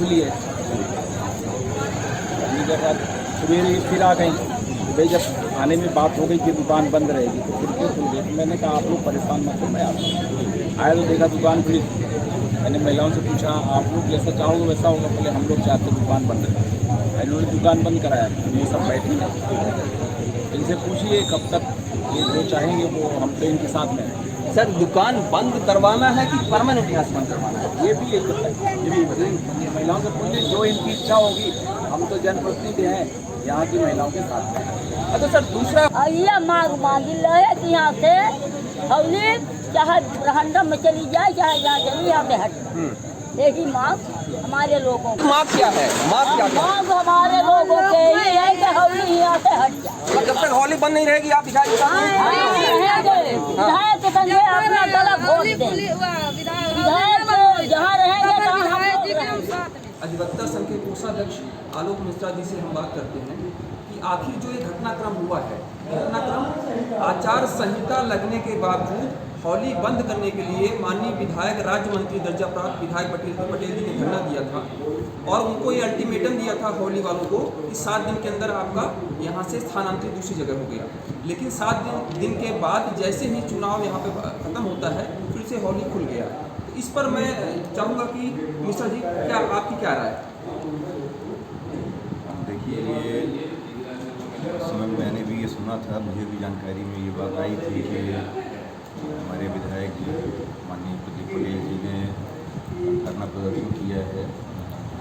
खुली है। अभी जब आप सवेरे फिर आ गई भाई, जब आने में बात हो गई कि दुकान बंद रहेगी तो फिर क्यों खुल गई। मैंने कहा आप लोग परेशान मत हो, मैं आता हूँ। आया तो देखा दुकान खुली। मैंने महिलाओं से पूछा आप लोग जैसा चाहोगे वैसा होगा, पहले हम लोग चाहते दुकान बंद रहे। इन्होंने दुकान बंद कराया, ये सब बैठे हैं। इनसे पूछिए कब तक ये जो चाहेंगे वो हम तो इनके साथ में हैं। सर दुकान बंद करवाना है कि परमानेंट यहाँ से बंद करवाना है? ये भी एक बताइए, ये भी बताइए। महिलाओं से पूछिए जो इनकी इच्छा होगी, हम तो जनप्रतिनिधि हैं, यहाँ की महिलाओं के साथ में। अच्छा सर दूसरा ये मांग मांगी है कि यहाँ से हवली चाहे रंडम में चली जाए चाहे यहाँ चली यहाँ पे हट, यही मांग हमारे लोगों की। मांग क्या है? मांग क्या है? मांग हमारे लोगों के ही है कि हवली यहाँ से हट जाए। और जब तक होली बंद नहीं रहेगी आप विधायक विधायक के संगे अपना गला घोट दें। विधायक जहाँ रहेंगे तहाँ हम लोग रहेंगे। अधिवक्ता संघ के कोषाध्यक्ष आलोक मिश्रा जी से हम बात करते हैं कि आखिर जो ये घटनाक्रम हुआ है, घटनाक्रम आचार संहिता लगने के बावजूद होली बंद करने के लिए माननीय विधायक राज्य मंत्री दर्जा प्राप्त विधायक पटेल जी ने धरना दिया था और उनको ये अल्टीमेटम दिया था होली वालों को कि 7 दिन के अंदर आपका यहाँ से स्थानांतरित दूसरी जगह हो गया। लेकिन 7 दिन के बाद जैसे ही चुनाव यहाँ पे खत्म होता है फिर से होली खुल गया। तो इस पर मैं चाहूँगा कि मिश्रा जी क्या आपकी क्या राय है? देखिए ये उस समय मैंने भी ये सुना था, मुझे भी जानकारी में ये बात आई थी कि हमारे विधायक माननीय प्रदीप पटेल जी ने धरना प्रदर्शन किया है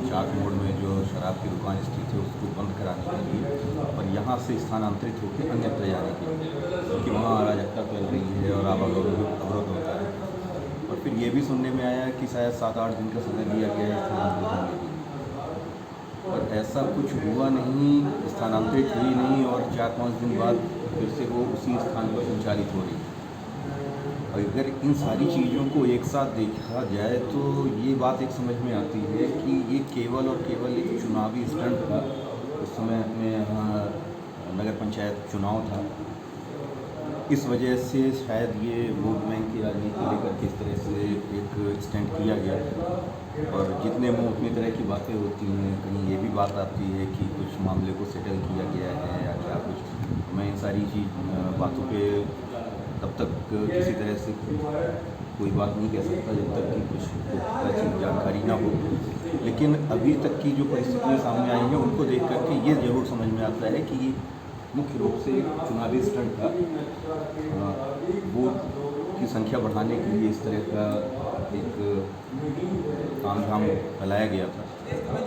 चाक मोड़ में जो शराब की दुकान स्थित है उसको बंद कराने के लिए और यहाँ से स्थानांतरित होकर अन्यत्र जाने के लिए, क्योंकि वहाँ अराजकता फैल रही है और आवागमन अवरोध होता है। और फिर ये भी सुनने में आया कि शायद 7-8 दिन का समय दिया गया है स्थानांतरित होने के लिए, और ऐसा कुछ हुआ नहीं, स्थानांतरित हुई नहीं और 4-5 दिन बाद फिर से वो उसी स्थान पर संचालित हो रही है। अगर इन सारी चीज़ों को एक साथ देखा जाए तो ये बात एक समझ में आती है कि ये केवल और केवल एक चुनावी स्टंट था। उस समय अपने यहाँ नगर पंचायत चुनाव था, इस वजह से शायद ये वोट बैंक की राजनीति लेकर किस तरह से एक स्टैंड किया गया। और जितने मुँह उतनी तरह की बातें होती हैं, कहीं ये भी बात आती है कि कुछ मामले को सेटल किया गया है या क्या कुछ। मैं इन सारी बातों पे तब तक किसी तरह से कोई बात नहीं कह सकता जब तक कि कुछ अच्छी जानकारी ना हो। लेकिन अभी तक की जो परिस्थितियाँ सामने आई हैं उनको देख करके ये ज़रूर समझ में आता है कि ये मुख्य रूप से चुनावी स्टंट था। वोट की संख्या बढ़ाने के लिए इस तरह का एक काम धाम फैलाया गया था।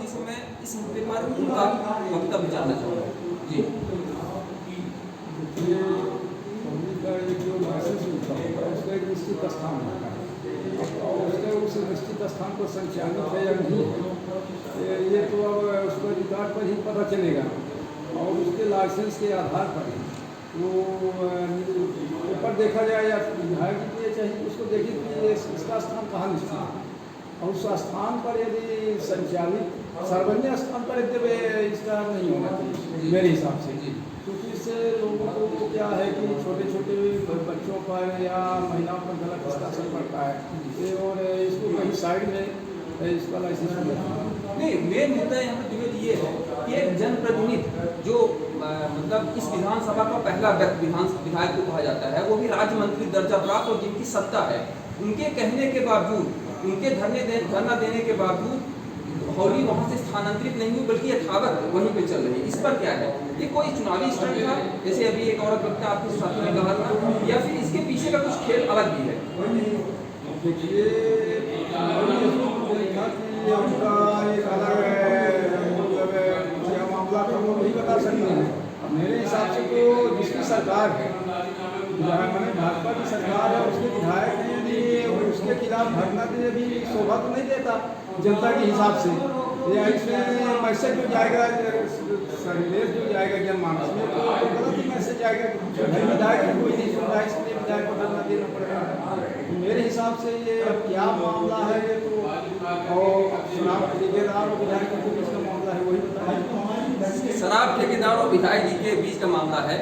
जिसे मैं इस मुद्दे पर उनका वक्तव्य जानना चाहूँगा जी। जो लाइसेंस होता है उसका एक निश्चित स्थान होता है और उसके उस निश्चित स्थान पर संचालित है या नहीं है ये तो अब उसको रिकॉर्ड पर ही पता चलेगा और उसके लाइसेंस के आधार पर ही वो ऊपर देखा जाए या विधायक के लिए चाहिए उसको देखिए कि इसका स्थान कहाँ निश्चित है और उस स्थान पर यदि संचालित सार्वजनिक स्थान पर इसका नहीं होना चाहिए मेरे हिसाब से, क्योंकि इससे लोगों को क्या है कि छोटे छोटे बच्चों पर या महिलाओं पर गलत इसका असर पड़ता है और इसको कहीं साइड में इसका लाइसेंस नहीं, मेन मुद्दा यहाँ पर ये है कि एक जनप्रतिनिधि जो मतलब इस विधानसभा का पहला व्यक्ति विधायक को कहा जाता है, वो भी राज्य मंत्री दर्जा प्राप्त और जिनकी सत्ता है, उनके कहने के बावजूद, उनके धरना देने के बावजूद होली वहाँ से स्थानांतरित नहीं हुई बल्कि यथावत वहीं पे चल रही है। इस पर क्या है? ये कोई चुनावी स्टंट था जैसे अभी एक औरत वक्त आपके साथी ने कहा था, या फिर इसके पीछे का कुछ खेल अलग भी है? देखिए मामला तो वो नहीं बता सकते हैं। मेरे हिसाब से तो जिसकी सरकार है मैंने भाजपा की सरकार है उसके विधायक ने यदि उसके खिलाफ धरना देने भी शोभा तो नहीं देता जनता के हिसाब से। या इसमें मैसेज जो जाएगा संदेश जो जाएगा जनमानस में तो गलत ही मैसेज जाएगा। विधायक कोई नहीं सुन रहा है इसलिए विधायक को धरना देना पड़ेगा। मेरे हिसाब से ये अब क्या मामला है ये तो और शराब ठेकेदार और विधायक के बीच का मामला है वही बताया। शराब ठेकेदार और विधायक जी के बीच का मामला है।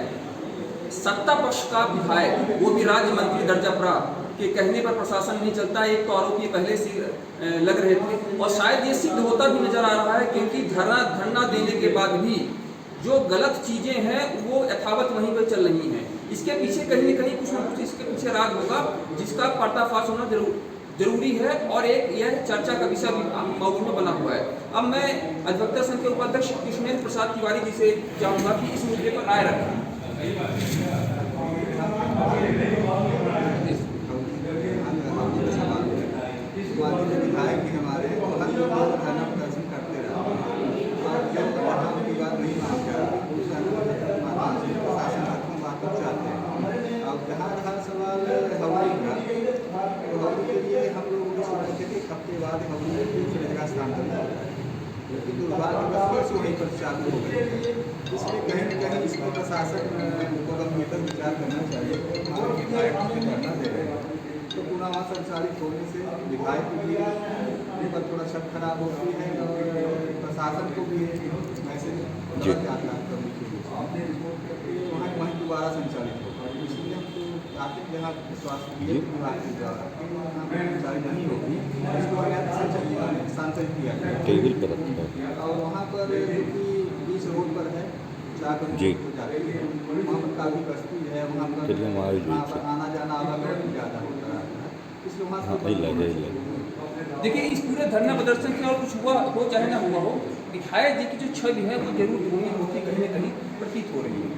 सत्ता पक्ष का विधायक वो भी राज्य मंत्री दर्जा प्राप्त के कहने पर प्रशासन नहीं चलता, एक तो आरोप ये पहले से लग रहे थे और शायद ये सिद्ध होता भी नजर आ रहा है, क्योंकि धरना देने के बाद भी जो गलत चीज़ें हैं वो यथावत वहीं पर चल रही हैं। इसके पीछे कहीं न कहीं कुछ न कुछ इसके पीछे राज होगा जिसका पर्दाफाश होना जरूरी है और एक यह चर्चा का विषय भी माहौल में बना हुआ है। अब मैं अधिवक्ता संघ के उपाध्यक्ष कृष्णेंद्र प्रसाद तिवारी जी से चाहूँगा कि इस मुद्दे पर राय रखें। विधायक भी हमारे हर लोग धरना प्रदर्शन करते रहे और जब वहाँ की बात नहीं मानकर प्रशासन हाथों बातों चाहते हैं। अब जहाँ रहा सवाल हवाई का, तो हवाई के लिए हम लोग ये सोच रहे थे कि हफ्ते बाद हवाई दूसरी जगह स्थानांतरित हो जाए, लेकिन दुर्भाग्यवश वहीं पर चालू हो गई है। इसलिए कहीं न कहीं इसमें प्रशासन को गंभीरता विचार करना चाहिए। हमारे विधायक धरना दे रहे हैं तो पुनः वहाँ संचालित होने से विधायक की पर थोड़ा शक खराब होती है और प्रशासन को भी मैसेज गलत जाता है, वहाँ वहीं दोबारा संचालित होगा। इसलिए हम तो चाहते हैं जहाँ स्वास्थ्य विभाग के द्वारा संचालित नहीं होगी इसको सांसद किया जाए और वहाँ पर जो कि बीच रोड पर है जाकर हो जाती है, वहाँ पर काफ़ी बस्ती है, वहाँ पर आना जाना आवागमन ज़्यादा होता है, इसलिए वहाँ देखिए इस पूरे धरना प्रदर्शन से और कुछ हुआ हो चाहे ना हुआ हो, विधायक जी की जो छवि है वो जरूर धूमिल होती कहीं न कहीं प्रतीत हो रही है।